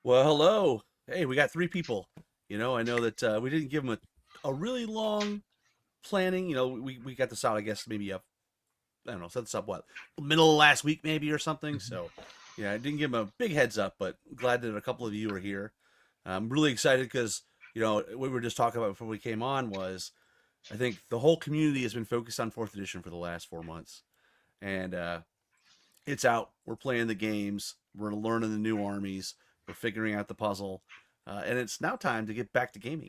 Well, hello. Hey, we got three people. I know that we didn't give them a really long planning. We got this out, I guess, maybe I don't know, set this up what, middle of last week maybe or something. So, yeah, I didn't give them a big heads up, but glad that a couple of you are here. I'm really excited because, what we were just talking about before we came on was I think the whole community has been focused on 4th edition for the last 4 months. And it's out. We're playing the games. We're learning the new armies. We're figuring out the puzzle. And it's now time to get back to gaming.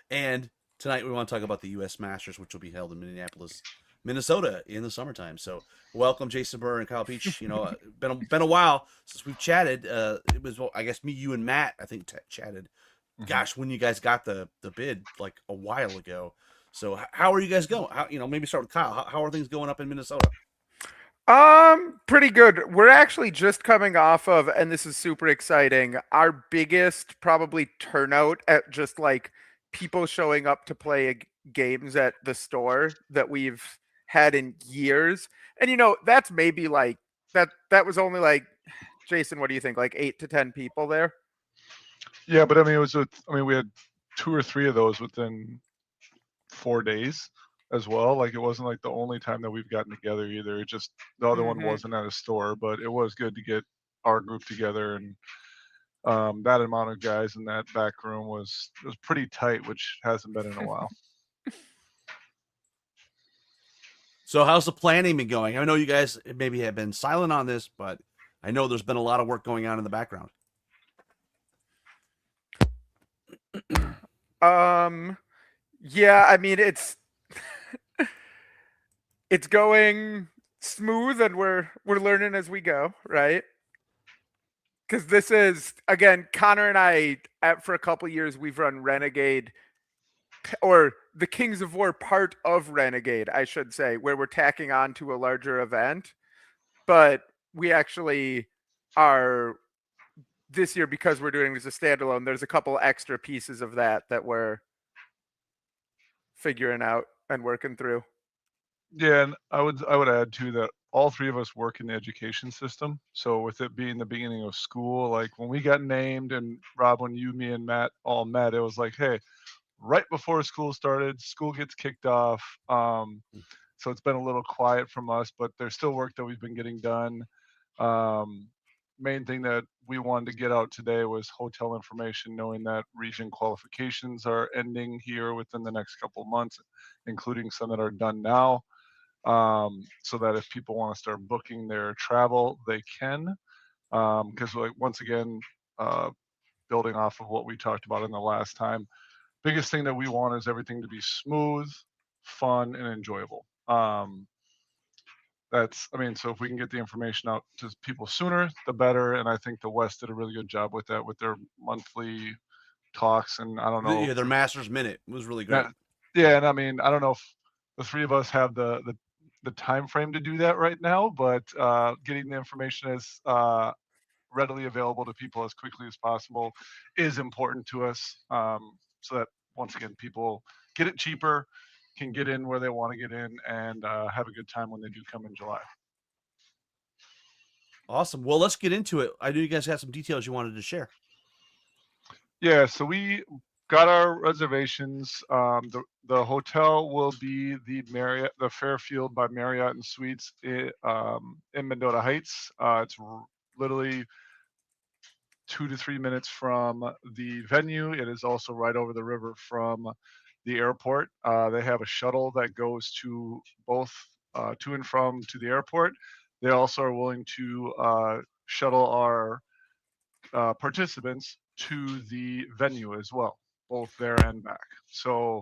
And tonight we want to talk about the US Masters, which will be held in Minneapolis, Minnesota in the summertime. So welcome, Jason Burr and Kyle Peach. Been a while since we've chatted. It was, well, I guess, me, you, and Matt, I think, chatted. Gosh, when you guys got the bid like a while ago. So how are you guys going? Maybe start with Kyle. How are things going up in Minnesota? Pretty good. We're actually just coming off of, and this is super exciting, our biggest probably turnout at just like people showing up to play games at the store that we've had in years. And that's maybe like that was only like, Jason, what do you think? Like 8 to 10 people there? Yeah, but I mean, we had 2 or 3 of those within 4 days as well. Like, it wasn't like the only time that we've gotten together either. It just, the other one wasn't at a store, but it was good to get our group together. And that amount of guys in that back room was pretty tight, which hasn't been in a while. So how's the planning been going? I know you guys maybe have been silent on this, but I know there's been a lot of work going on in the background. Yeah, I mean, it's it's going smooth, and we're learning as we go, right? Because this is, again, Connor and I, for a couple years, we've run Renegade, or the Kings of War part of Renegade, I should say, where we're tacking on to a larger event. But we actually are, this year, because we're doing this as a standalone, there's a couple extra pieces of that we're figuring out and working through. Yeah, and I would add too that all 3 of us work in the education system. So with it being the beginning of school, like when we got named, and Rob, when you, me, and Matt all met, it was like, hey, right before school started, school gets kicked off. So it's been a little quiet from us, but there's still work that we've been getting done. Main thing that we wanted to get out today was hotel information, knowing that region qualifications are ending here within the next couple of months, including some that are done now. So that if people want to start booking their travel, they can. Because like, once again, building off of what we talked about in the last time, biggest thing that we want is everything to be smooth, fun, and enjoyable. So if we can get the information out to people sooner, the better. And I think the West did a really good job with that, with their monthly talks. And I don't know. Yeah, their Masters Minute was really great. Yeah, and I mean, I don't know if the 3 of us have the time frame to do that right now, but getting the information as readily available to people as quickly as possible is important to us, so that, once again, people get it cheaper, can get in where they want to get in, and have a good time when they do come in July. Awesome. Well, let's get into it. I know you guys had some details you wanted to share. Yeah, so we got our reservations. The hotel will be the Marriott, the Fairfield by Marriott and Suites in Mendota Heights. It's literally 2 to 3 minutes from the venue. It is also right over the river from the airport. They have a shuttle that goes to both to and from to the airport. They also are willing to shuttle our participants to the venue as well, both there and back. So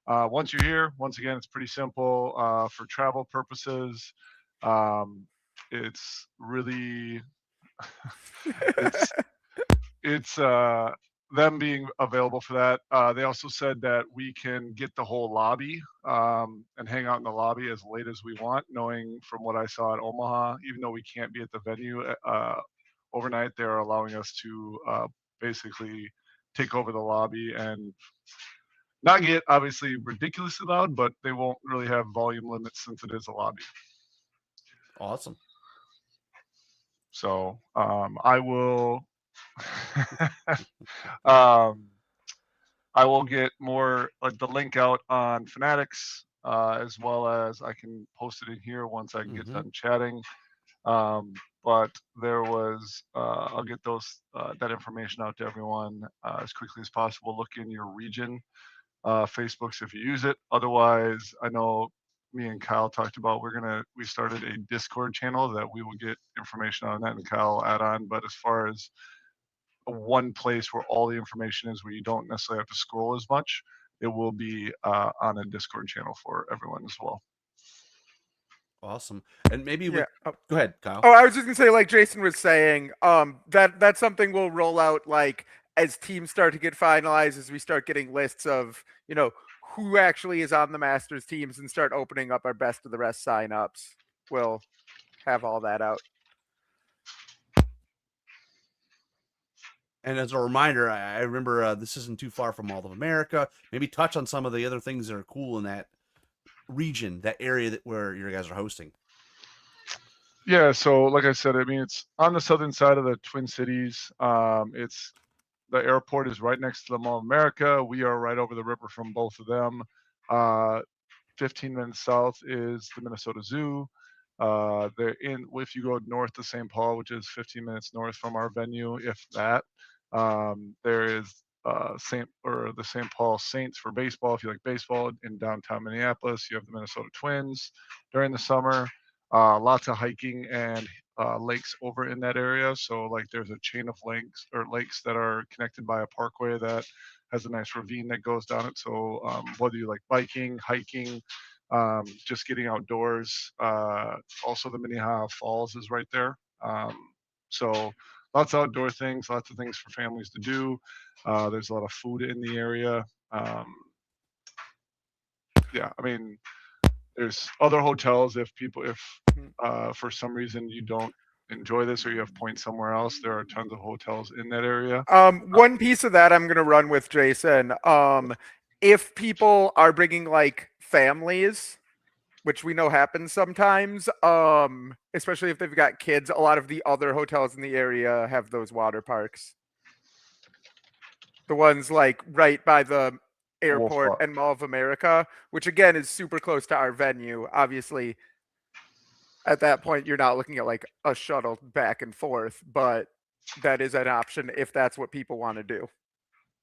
once you're here, once again, it's pretty simple for travel purposes. It's really it's them being available for that. They also said that we can get the whole lobby and hang out in the lobby as late as we want, knowing from what I saw at Omaha, even though we can't be at the venue overnight, they're allowing us to basically take over the lobby and not get obviously ridiculously loud, but they won't really have volume limits since it is a lobby. Awesome. So I will I will get more the link out on Fanatics, as well as I can post it in here once I get done chatting. But there was I'll get those that information out to everyone as quickly as possible. Look in your region Facebooks if you use it. Otherwise, I know me and Kyle talked about we started a Discord channel that we will get information on that, and Kyle will add on. But as far as one place where all the information is, where you don't necessarily have to scroll as much, it will be on a Discord channel for everyone as well. Awesome. And maybe Yeah. go ahead, Kyle. Oh, I was just gonna say, like Jason was saying, that's something we'll roll out like as teams start to get finalized, as we start getting lists of, who actually is on the Masters teams and start opening up our best of the rest signups. We'll have all that out. And as a reminder, I remember this isn't too far from Mall of America. Maybe touch on some of the other things that are cool in that region, that area where you guys are hosting. Yeah, so like I said, I mean, it's on the southern side of the Twin Cities. It's the airport is right next to the Mall of America. We are right over the river from both of them. 15 minutes south is the Minnesota Zoo. If you go north to St. Paul, which is 15 minutes north from our venue, if that, there is the St. Paul Saints for baseball. If you like baseball in downtown Minneapolis, you have the Minnesota Twins during the summer. Lots of hiking and lakes over in that area. So like there's a chain of lakes that are connected by a parkway that has a nice ravine that goes down it. So whether you like biking, hiking, just getting outdoors, also the Minnehaha Falls is right there. So lots of outdoor things, lots of things for families to do. There's a lot of food in the area. Yeah, I mean, there's other hotels if for some reason you don't enjoy this or you have points somewhere else, there are tons of hotels in that area. One piece of that I'm gonna run with Jason. If people are bringing like families, which we know happens sometimes, especially if they've got kids, a lot of the other hotels in the area have those water parks. The ones like right by the airport and Mall of America, which again is super close to our venue. Obviously, at that point, you're not looking at like a shuttle back and forth, but that is an option if that's what people want to do.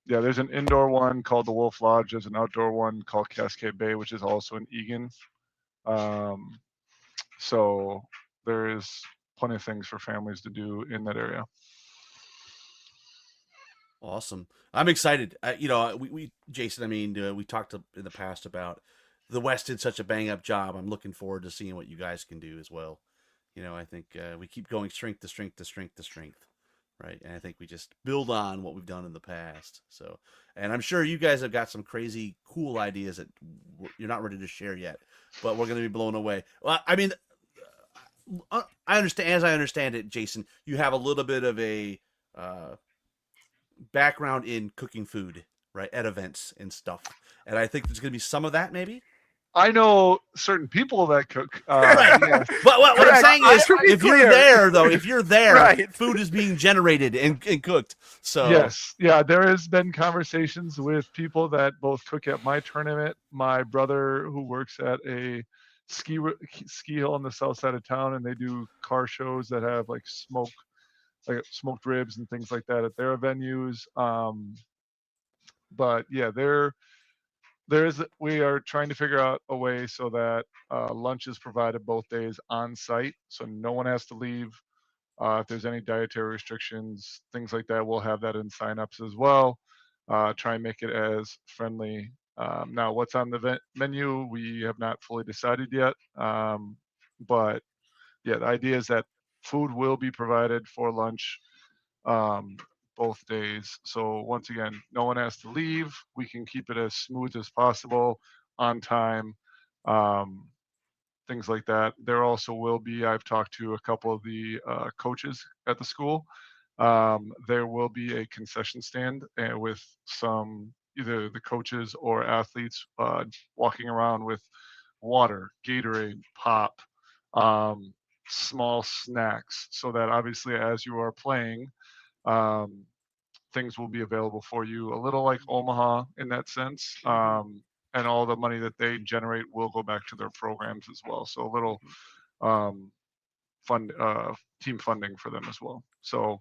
Yeah, there's an indoor one called the Wolf Lodge. There's an outdoor one called Cascade Bay, which is also in Egan. So there is plenty of things for families to do in that area. Awesome. I'm excited. We Jason, I mean, we talked in the past about the West did such a bang up job. I'm looking forward to seeing what you guys can do as well. I think we keep going strength to strength to strength to strength, right? And I think we just build on what we've done in the past. So, and I'm sure you guys have got some crazy cool ideas that you're not ready to share yet, but we're going to be blown away. Well, I mean, I understand. As I understand it, Jason, you have a little bit of a background in cooking food, right, at events and stuff, and I think there's going to be some of that, maybe. I know certain people that cook. Right. Yeah. But what I'm saying is, if you're there, though, Right. food is being generated and cooked. So Yes, yeah, there has been conversations with people that both cook at my tournament. My brother, who works at a ski hill on the south side of town, and they do car shows that have like smoked ribs and things like that at their venues. But yeah, we are trying to figure out a way so that lunch is provided both days on site, so no one has to leave. If there's any dietary restrictions, things like that, we'll have that in signups as well. Try and make it as friendly. Now, what's on the menu, we have not fully decided yet. But yeah, the idea is that food will be provided for lunch. both days. So once again, no one has to leave. We can keep it as smooth as possible, on time, things like that. There also will be, I've talked to a couple of the coaches at the school. There will be a concession stand with some either the coaches or athletes walking around with water, Gatorade, pop, um, small snacks, so that obviously as you are playing, um, things will be available for you. A little like Omaha in that sense. And all the money that they generate will go back to their programs as well. So a little um, fund team funding for them as well. So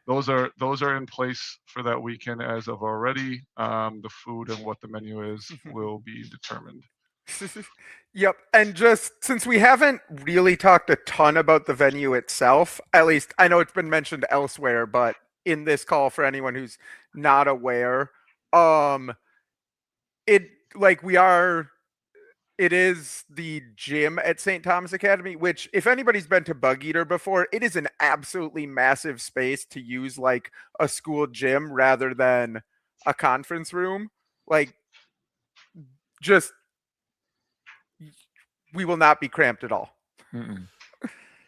those are in place for that weekend as of already. The food and what the menu is will be determined. Yep. And just since we haven't really talked a ton about the venue itself, at least I know it's been mentioned elsewhere, but in this call for anyone who's not aware, um it like we are it is the gym at St. Thomas Academy, which if anybody's been to Bug Eater before, it is an absolutely massive space to use like a school gym rather than a conference room. Like just we will not be cramped at all. Mm-mm.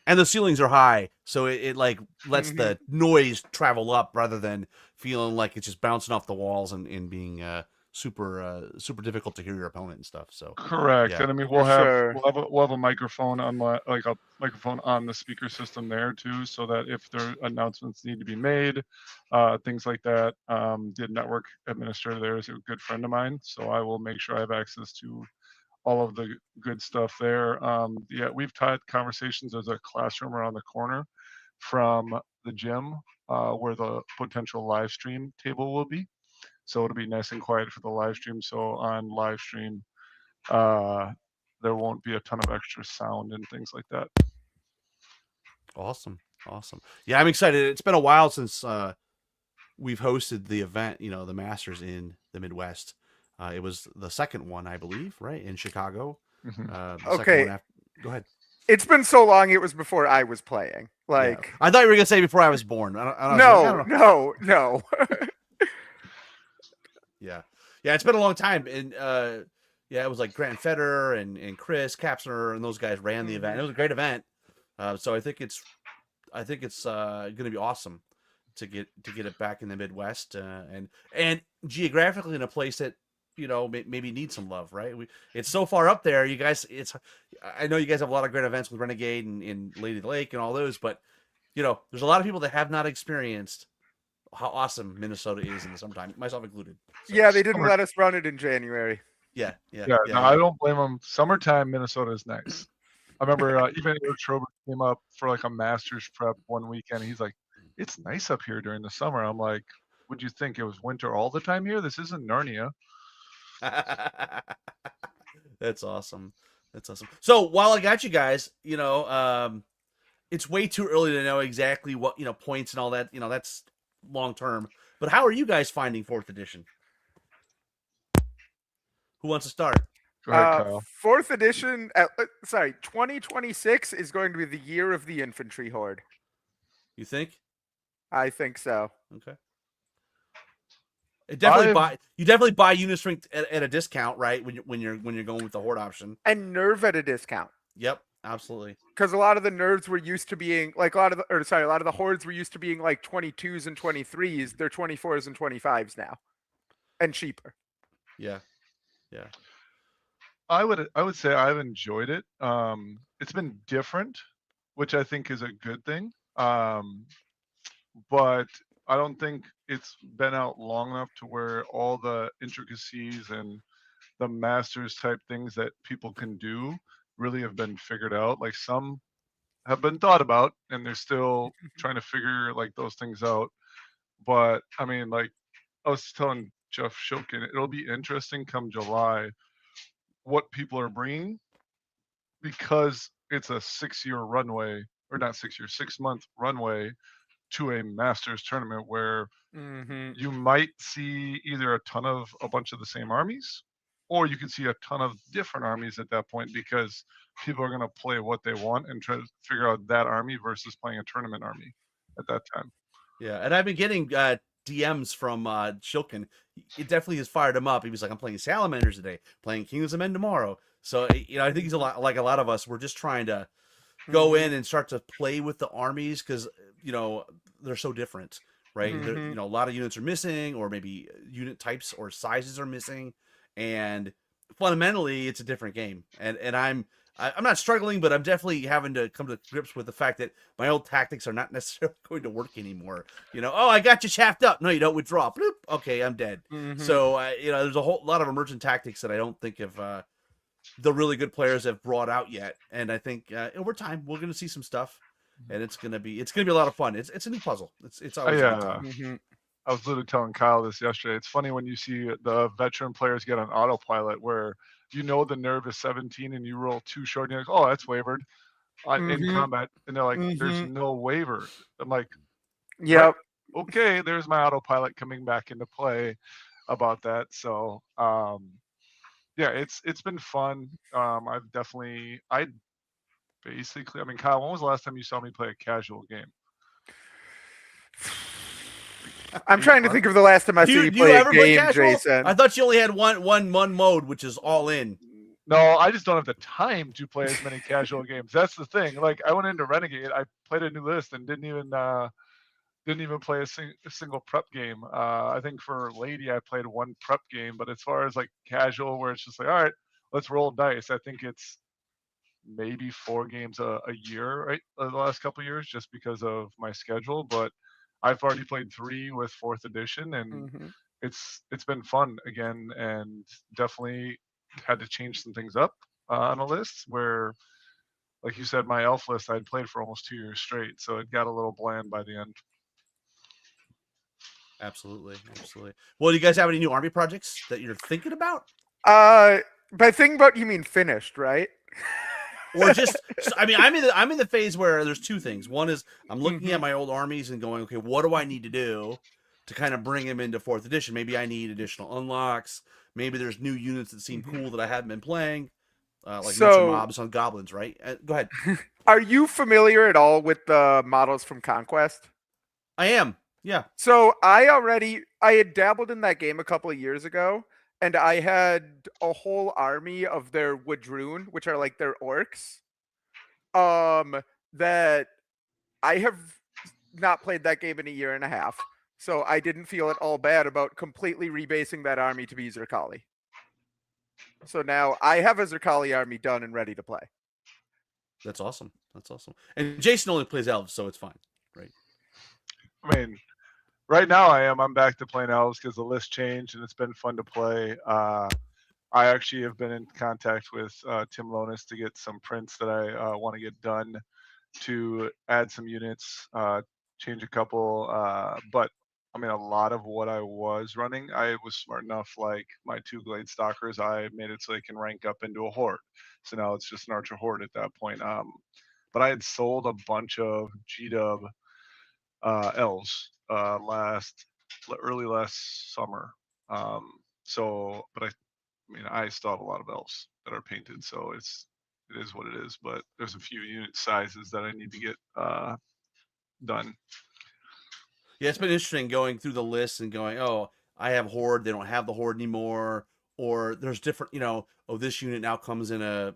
And the ceilings are high, so it like lets Mhm. the noise travel up rather than feeling like it's just bouncing off the walls and being super difficult to hear your opponent and stuff. So Correct. yeah. And I mean, For sure. we'll have a microphone on like a microphone on the speaker system there too, so that if there announcements need to be made, things like that. The network administrator there is a good friend of mine, so I will make sure I have access to all of the good stuff there. Yeah, we've had conversations. There's a classroom around the corner from the gym where the potential live stream table will be. So it'll be nice and quiet for the live stream. So on live stream, uh, there won't be a ton of extra sound and things like that. Awesome. Yeah, I'm excited. It's been a while since we've hosted the event, the Masters in the Midwest. It was the second one, I believe, right, in Chicago. Mhm. The second Okay. one after. Go ahead. It's been so long. It was before I was playing. Yeah. Like, I thought you were gonna say before I was born. I was like, I no, don't know. no. Yeah, it's been a long time, and yeah, it was like Grant Federer and Chris Kapsner and those guys ran the event. It was a great event. So I think it's going to be awesome to get it back in the Midwest and geographically in a place that maybe needs some love, right? It's so far up there, you guys. I know you guys have a lot of great events with Renegade and Lady Lake and all those, but there's a lot of people that have not experienced how awesome Minnesota is in the summertime, myself included. So, Yeah, they didn't let us run it in January. yeah. No, I don't blame them. Summertime Minnesota is nice. I remember even Eric Trober came up for like a Masters prep one weekend. He's like, "It's nice up here during the summer." I'm like, "Would you think it was winter all the time here? This isn't Narnia." That's awesome. So while I got you guys, it's way too early to know exactly what points and all that. That's long term. But how are you guys finding fourth edition? Who wants to start? Go ahead, Kyle. Fourth edition, 2026 is going to be the year of the infantry horde. You think? I think so. Okay. You definitely buy Unistrength at a discount, right? When you're going with the horde option. And nerve at a discount. Yep, absolutely. Because a lot of the nerves were used to being like a lot of the hordes were used to being like 22s and 23s. They're 24s and 25s now, and cheaper. Yeah. I would say I've enjoyed it. It's been different, which I think is a good thing. But I don't think it's been out long enough to where all the intricacies and the masters type things that people can do really have been figured out. Like some have been thought about and they're still trying to figure like those things out. But I mean, like I was telling Jeff Shokin, it'll be interesting come July what people are bringing, because it's a 6-year runway, or not 6 year, 6-month runway to a Masters tournament where you might see either a bunch of the same armies, or you can see a ton of different armies at that point, because people are going to play what they want and try to figure out that army versus playing a tournament army at that time. Yeah, and I've been getting DMs from Shilkin. It definitely has fired him up. He was like, "I'm playing Salamanders today, playing Kings of Men tomorrow." So I think he's a lot like a lot of us. We're just trying to go Mhm. in and start to play with the armies because they're so different, right? Mhm. A lot of units are missing, or maybe unit types or sizes are missing, and fundamentally, it's a different game. And I'm not struggling, but I'm definitely having to come to grips with the fact that my old tactics are not necessarily going to work anymore. Oh, I got you chaffed up. No, you don't withdraw. Bloop. Okay, I'm dead. Mhm. So there's a whole lot of emergent tactics that I don't think have the really good players have brought out yet. And I think over time we're going to see some stuff, and it's gonna be a lot of fun. It's a new puzzle. It's always I a good time. Mhm. I was literally telling Kyle this yesterday. It's funny when you see the veteran players get on autopilot where the nerve is 17 and you roll too short and you're like, oh, that's wavered in Mhm. combat. And they're like, there's Mhm. no waiver. I'm like, right, Yep. okay, there's my autopilot coming back into play about that. So, yeah, it's been fun. I basically, I mean, Kyle, when was the last time you saw me play a casual game? I'm trying to think of the last time I Do see you you do you play a ever play game, casual? I Jason. thought you only had one mode, which is all in. No, I just don't have the time to play as many casual games. That's the thing. Like I went into Renegade, I played a new list and didn't even play a single prep game. I think for Lady, I played one prep game, but as far as like casual, where it's just like, all right, let's roll dice. I think it's maybe 4 games a year, right? The last couple of years, just because of my schedule. But I've already played 3 with fourth edition, and Mhm. it's been fun again, and definitely had to change some things up on a list where, like you said, my elf list I'd played for almost 2 years straight, so it got a little bland by the end. Absolutely. Well, do you guys have any new army projects that you're thinking about? By thinking about, you mean finished, right? Or just I mean, I'm in the phase where there's two things. One is I'm looking at Mhm. my old armies and going, okay, what do I need to do to kind of bring them into fourth edition? Maybe I need additional unlocks. Maybe there's new units that seem Mhm. cool that I haven't been playing, like miniature So, mobs on goblins, right? Go ahead. are you familiar at all with the models from Conquest? I am. Yeah. So I had dabbled in that game a couple of years ago, and I had a whole army of their Wadroon, which are like their orcs. That I have not played that game in a year and a half, so I didn't feel at all bad about completely rebasing that army to be Zerkali. So now I have a Zerkali army done and ready to play. That's awesome. And Jason only plays elves, so it's fine, right? I mean, right now I'm back to playing elves because the list changed and it's been fun to play. I actually have been in contact with Tim Lonis to get some prints that I want to get done to add some units, change a couple. But I mean, a lot of what I was running, I was smart enough, like my 2 Glade Stalkers, I made it so they can rank up into a Horde. So now it's just an Archer Horde at that point. But I had sold a bunch of G-Dub elves early last summer. But I mean, I still have a lot of elves that are painted, so it is what it is. But there's a few unit sizes that I need to get done. Yeah, it's been interesting going through the list and going, oh, I have horde, they don't have the horde anymore, or there's different, oh, this unit now comes in a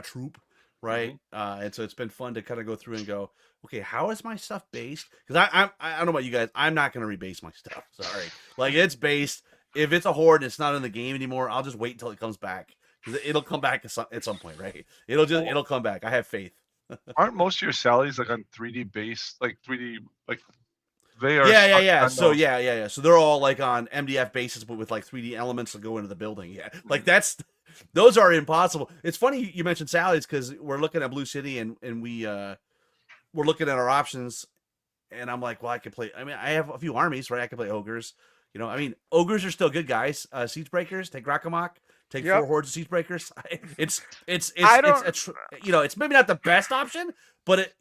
troop, right? Mhm. And so it's been fun to kind of go through and go, okay, how is my stuff based? Because I don't know about you guys, I'm not going to rebase my stuff. Sorry, like it's based. If it's a horde and it's not in the game anymore, I'll just wait until it comes back because it'll come back at some point, right? Well, It'll come back. I have faith. aren't most of your Sallies like on 3D base, like 3D, like they are stuck Yeah. on So those? yeah. So they're all like on MDF bases, but with like 3D elements that go into the building. Yeah, like those are impossible. It's funny you mentioned Sally's because we're looking at Blue City and we're looking at our options, and I'm like, well, I could play. I mean, I have a few armies, right? I could play ogres. I mean, ogres are still good guys. Siege breakers, take Rakamok, take Yep. 4 hordes of siege breakers. I don't. It's maybe not the best option, but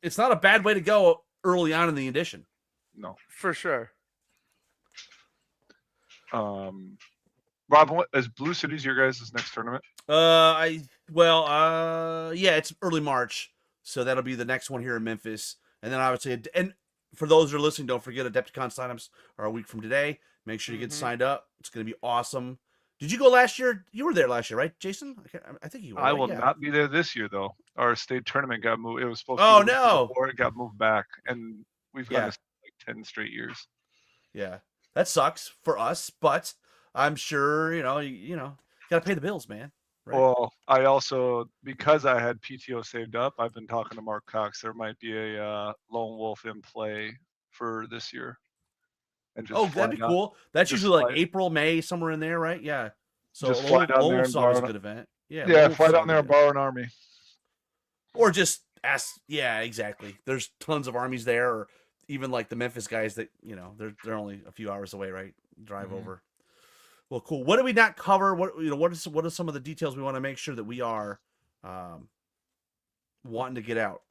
it's not a bad way to go early on in the edition. No. For sure. Rob, what is Blue Cities your guys' next tournament? Yeah, it's early March, so that'll be the next one here in Memphis, and then obviously, and for those who are listening, don't forget Adepticon signups are a week from today. Make sure you get signed up. It's going to be awesome. Did you go last year? You were there last year, right, Jason? I think you were. I Right? will Yeah. not be there this year though. Our state tournament got moved. It was supposed to be Oh the week no. before, it got moved back, and we've gone Yeah. to like 10 straight years. Yeah. That sucks for us, but I'm sure you got to pay the bills, man. Right? Well, I also, because I had PTO saved up, I've been talking to Mark Cox. There might be a lone wolf in play for this year, and just Oh, fly that'd be down, cool. That's just usually like fly, April, May, somewhere in there, right? Yeah. So just fly Lone down there Wolf's and always borrow. a good event. Yeah, Lone Yeah, Wolf's fly always down a there good and event. borrow an army. Or just ask. Yeah, exactly. There's tons of armies there, or even like the Memphis guys that they're only a few hours away, right? Drive over. Well, cool. What did we not cover? What what are some of the details we want to make sure that we are wanting to get out?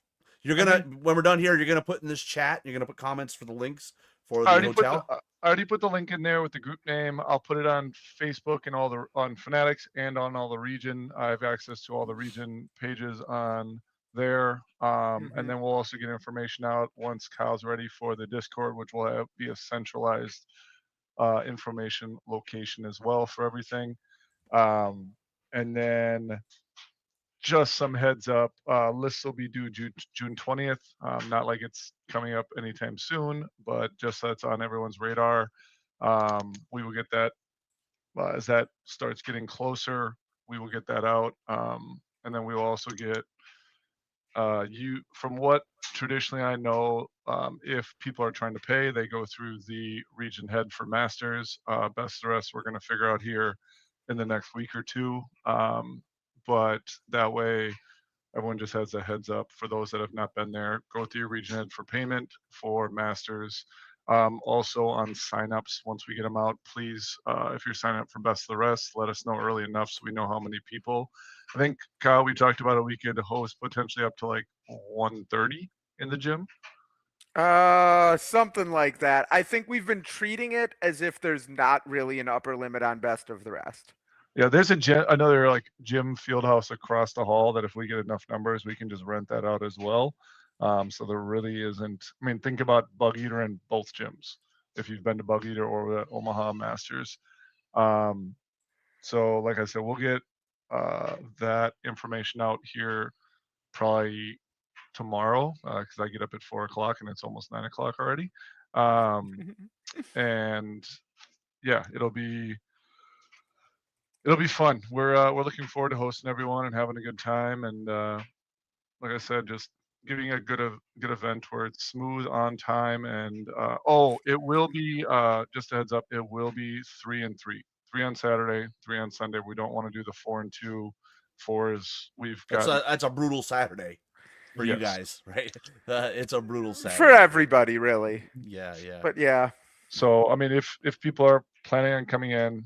You're gonna when we're done here, you're gonna put in this chat. You're gonna put comments for the links for the hotel. I already put the link in there with the group name. I'll put it on Facebook and on Fanatics and on all the region. I have access to all the region pages on there. And then we'll also get information out once Kyle's ready for the Discord, which will be a centralized information location as well for everything. And then just some heads up, lists will be due June 20th. Not like it's coming up anytime soon, but just so it's on everyone's radar. We will get that as that starts getting closer. We will get that out, and then we will also get from what traditionally I know, if people are trying to pay, they go through the region head for Masters. Best of the rest, we're going to figure out here in the next week or two. But that way, everyone just has a heads up. For those that have not been there, go through your region head for payment for Masters. Also on signups, once we get them out, please, if you're signing up for Best of the Rest, let us know early enough so we know how many people. I think, Kyle, we talked about a weekend to host potentially up to like 130 in the gym. Something like that. I think we've been treating it as if there's not really an upper limit on Best of the Rest. Yeah, there's another like gym field house across the hall that if we get enough numbers, we can just rent that out as well. So there really isn't. I mean, think about Bug Eater in both gyms. If you've been to Bug Eater or the Omaha Masters. So like I said, we'll get that information out here probably tomorrow because I get up at 4 o'clock and it's almost 9 o'clock already. And yeah, it'll be fun. We're looking forward to hosting everyone and having a good time. And like I said, just giving a good event where it's smooth, on time. And it will be just a heads up. It will be 3 and 3. 3 on Saturday, 3 on Sunday. We don't want to do the 4 and 2. 4 is we've got. That's a brutal Saturday for you guys, right? It's a brural Saturday for everybody, really. Yeah. But yeah. So I mean, if people are planning on coming in,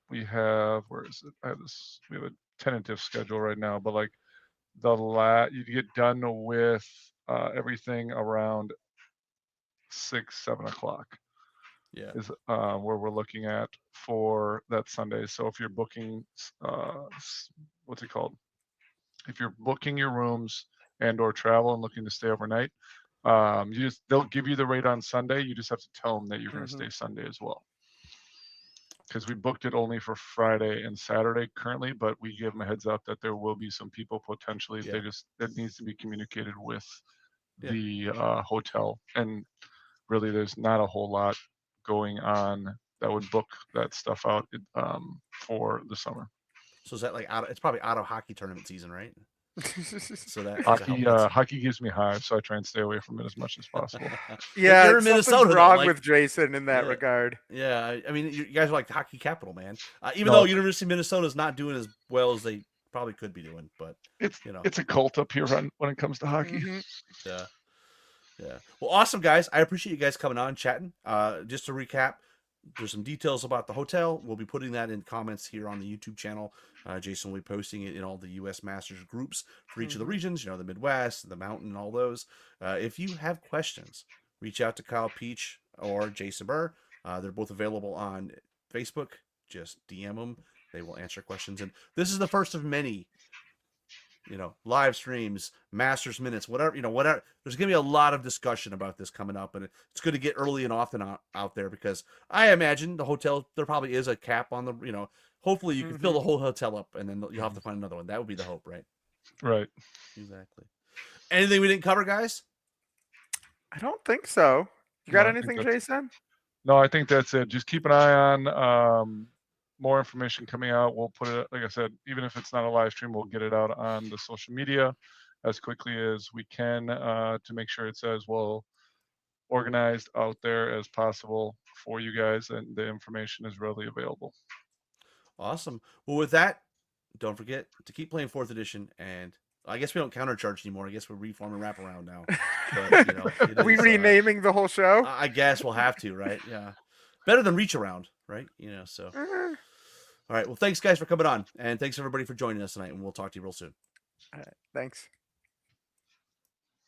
we have where is it? We have a tentative schedule right now, but like you get done with everything around 6-7 o'clock. Yeah, is where we're looking at for that Sunday. So if you're booking, what's it called? If you're booking your rooms and/or travel and looking to stay overnight, they'll give you the rate on Sunday. You just have to tell them that you're going to stay Sunday as well. Because we booked it only for Friday and Saturday currently, but we give them a heads up that there will be some people potentially. Yeah. It needs to be communicated with the hotel, and really there's not a whole lot going on that would book that stuff out for the summer. So is that like it's probably out of hockey tournament season, right? So that hockey gives me hives, so I try and stay away from it as much as possible. Yeah, you're in Minnesota. Wrong with Jason in that regard. Yeah, I mean, you guys are like the hockey capital, man. Even though University of Minnesota is not doing as well as they probably could be doing, but it's a cult up here when it comes to hockey. Yeah. Well, awesome, guys. I appreciate you guys coming on, chatting. Just to recap, there's some details about the hotel. We'll be putting that in comments here on the YouTube channel. Jason will be posting it in all the US Masters groups for each of the regions, the Midwest, the Mountain, all those. If you have questions, reach out to Kyle Peach or Jason Burr. They're both available on Facebook. Just DM them. They will answer questions. And this is the first of many you know, live streams, Masters minutes, whatever, you know, whatever. There's going to be a lot of discussion about this coming up, and it's good to get early and often out there, because I imagine the hotel, there probably is a cap on the, you know, hopefully you can fill the whole hotel up, and then you'll have to find another one. That would be the hope, right? Right. Exactly. Anything we didn't cover, guys? I don't think so. You got No, I think anything, that's- Jason? No, I think that's it. Just keep an eye on more information coming out. We'll put it, like I said, even if it's not a live stream, we'll get it out on the social media as quickly as we can to make sure it's as well organized out there as possible for you guys, and the information is readily available. Awesome. Well, with that, don't forget to keep playing 4th edition, and I guess we don't countercharge anymore. I guess we're reforming wraparound now. But, you know, it We is, renaming the whole show? I guess we'll have to, right? Yeah. Better than reach around, right? You know, so. All right. Well, thanks, guys, for coming on. And thanks, everybody, for joining us tonight. And we'll talk to you real soon. All right, thanks.